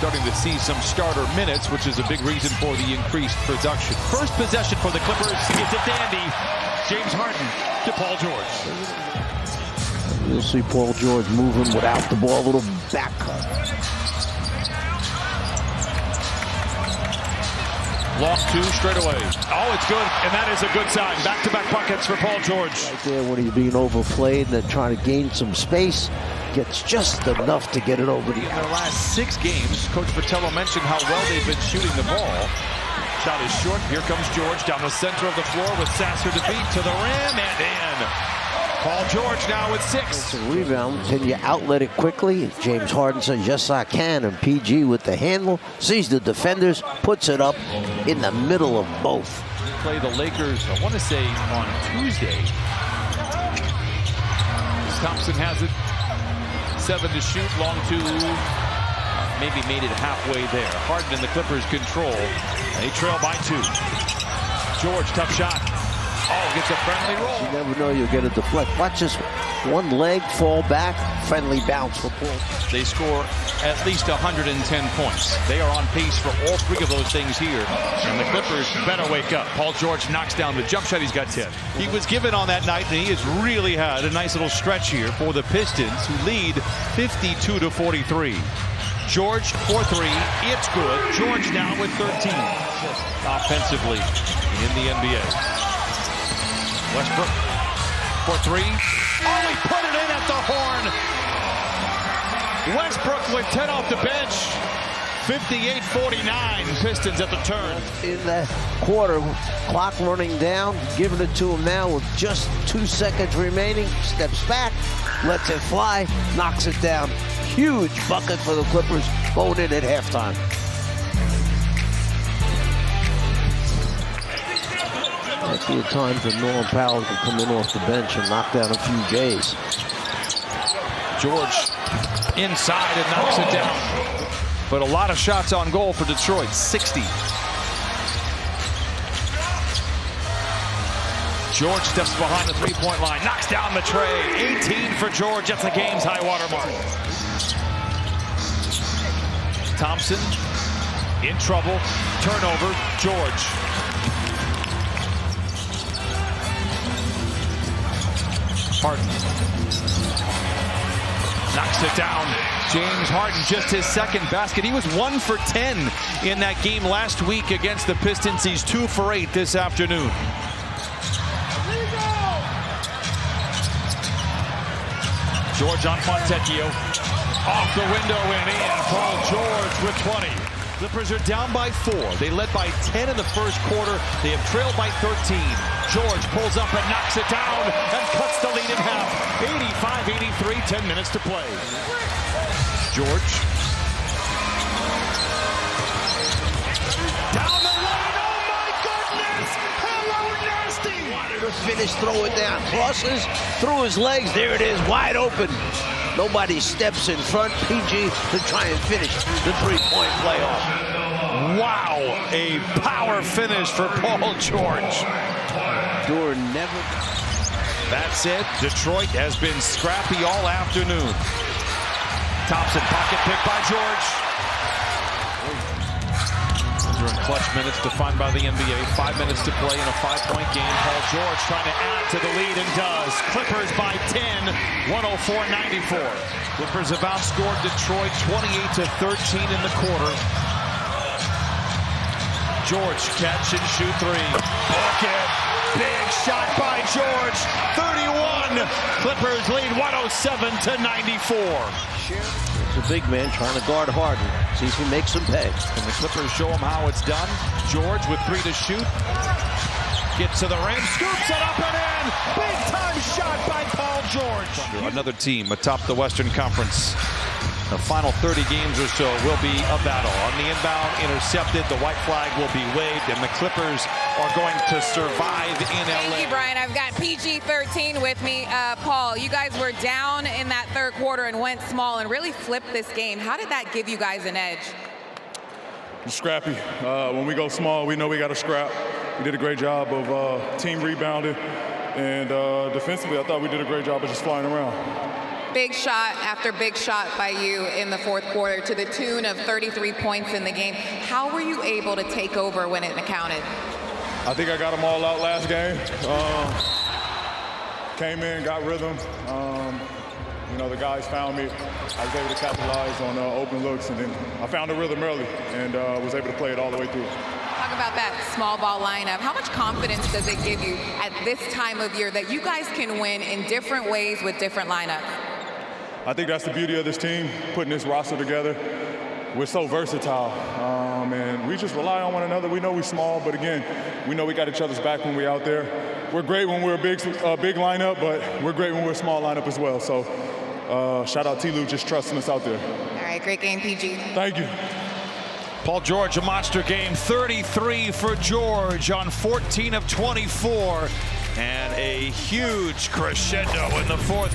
starting to see some starter minutes, which is a big reason for the increased production. First possession for the Clippers. It's a dandy. James Harden to Paul George. You'll see Paul George moving without the ball, a little back cut. Long two straight away. Oh, it's good, and that is a good sign. Back-to-back buckets for Paul George. Right there when he's being overplayed and then trying to gain some space. Gets just enough to get it over the In their last 6 games, Coach Vitello mentioned how well they've been shooting the ball. Shot is short. Here comes George down the center of the floor with Sasser to beat to the rim and in. Paul George now with 6. It's a rebound. Can you outlet it quickly? James Harden says, yes, I can. And PG with the handle, sees the defenders, puts it up in the middle of both. Play the Lakers, I want to say, on Tuesday. Thompson has it. 7 to shoot. Long two. Maybe made it halfway there. Harden in the Clippers' control. They trail by 2. George, tough shot. Oh, gets a friendly roll. You never know, you'll get a deflect. Watch this one leg fall back. Friendly bounce for Paul. They score at least 110 points. They are on pace for all 3 of those things here. And the Clippers better wake up. Paul George knocks down the jump shot. He's got 10. He was given on that night, and he has really had a nice little stretch here for the Pistons, who lead 52-43. George for 3. It's good. George now with 13 offensively in the NBA. Westbrook for 3. Oh, he put it in at the horn. Westbrook with 10 off the bench. 58-49. Pistons at the turn. In the quarter, clock running down, giving it to him now with just 2 seconds remaining. Steps back, lets it fly, knocks it down. Huge bucket for the Clippers going in at halftime. Might be a time for Norman Powell to come in off the bench and knock down a few J's. George inside and knocks it down. But a lot of shots on goal for Detroit, 60. George steps behind the 3-point line, knocks down the tray. 18 for George, that's the game's high water mark. Thompson in trouble, turnover, George. Harden knocks it down. James Harden, just his 2nd basket. He was 1 for 10 in that game last week against the Pistons. He's 2 for 8 this afternoon. George on Fontecchio. Off the window and in. Paul George with 20. Clippers are down by 4. They led by 10 in the first quarter. They have trailed by 13. George pulls up and knocks it down and cuts the lead in half. 85-83, 10 minutes to play. George. Down the line, oh my goodness! Hello, nasty! Wanted to finish, throw it down. Crosses, through his legs, there it is, wide open. Nobody steps in front. PG to try and finish the 3-point playoff. Wow, a power finish for Paul George. Door never. That's it. Detroit has been scrappy all afternoon. Thompson, pocket pick by George. Those are in clutch minutes defined by the NBA. 5 minutes to play in a 5-point game. Paul George trying to add to the lead and does. Clippers by 10, 104-94. Clippers have outscored Detroit 28-13 in the quarter. George, catch and shoot 3. Bucket. Big shot by George. 31. Clippers lead 107-94. It's a big man trying to guard Harden. See if he makes him pay. Can the Clippers show him how it's done? George with 3 to shoot. Gets to the rim, scoops it up and in. Big time shot by Paul George. Another team atop the Western Conference. The final 30 games or so will be a battle. On the inbound, intercepted. The white flag will be waved, and the Clippers are going to survive in LA. Thank you, Brian. I've got PG-13 with me. Paul, you guys were down in that 3rd quarter and went small and really flipped this game. How did that give you guys an edge? Scrappy. When we go small, we know we got to scrap. We did a great job of team rebounding, and defensively, I thought we did a great job of just flying around. Big shot after big shot by you in the fourth quarter to the tune of 33 points in the game. How were you able to take over when it counted? I think I got them all out last game. Came in, got rhythm. You know, the guys found me. I was able to capitalize on open looks, and then I found the rhythm early and was able to play it all the way through. Talk about that small ball lineup. How much confidence does it give you at this time of year that you guys can win in different ways with different lineups? I think that's the beauty of this team, putting this roster together. We're so versatile, and we just rely on one another. We know we're small, but again, we know we got each other's back when we're out there. We're great when we're a big lineup, but we're great when we're a small lineup as well. So shout out T-Lou just trusting us out there. All right, great game, PG. Thank you. Paul George, a monster game. 33 for George on 14 of 24. And a huge crescendo in the fourth.